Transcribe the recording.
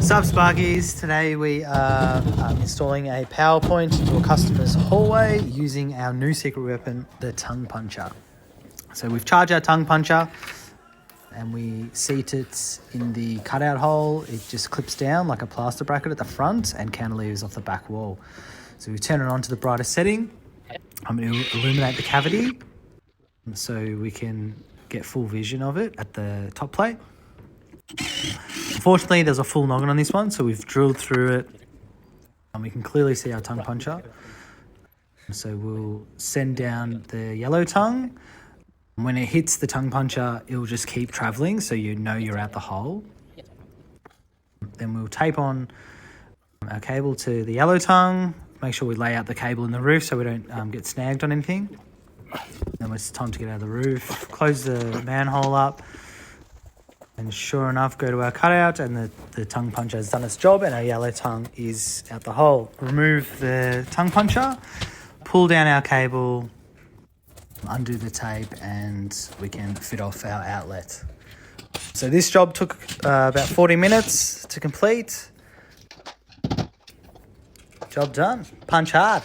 Sup Sparkies, today we are installing a PowerPoint into a customer's hallway using our new secret weapon, the tongue puncher. So we've charged our tongue puncher and we seat it in the cutout hole. It just clips down like a plaster bracket at the front and cantilevers off the back wall. So we turn it on to the brightest setting. I'm going to illuminate the cavity so we can get full vision of it at the top plate. Unfortunately, there's a full noggin on this one, so we've drilled through it and we can clearly see our tongue puncher. So we'll send down the yellow tongue. When it hits the tongue puncher, it'll just keep traveling, so you know you're out the hole. Then we'll tape on our cable to the yellow tongue. Make sure we lay out the cable in the roof so we don't get snagged on anything. Then it's time to get out of the roof. Close the manhole up. And sure enough, go to our cutout and the tongue puncher has done its job and our yellow tongue is out the hole. Remove the tongue puncher, pull down our cable, undo the tape, and we can fit off our outlet. So this job took about 40 minutes to complete. Job done. Punch hard.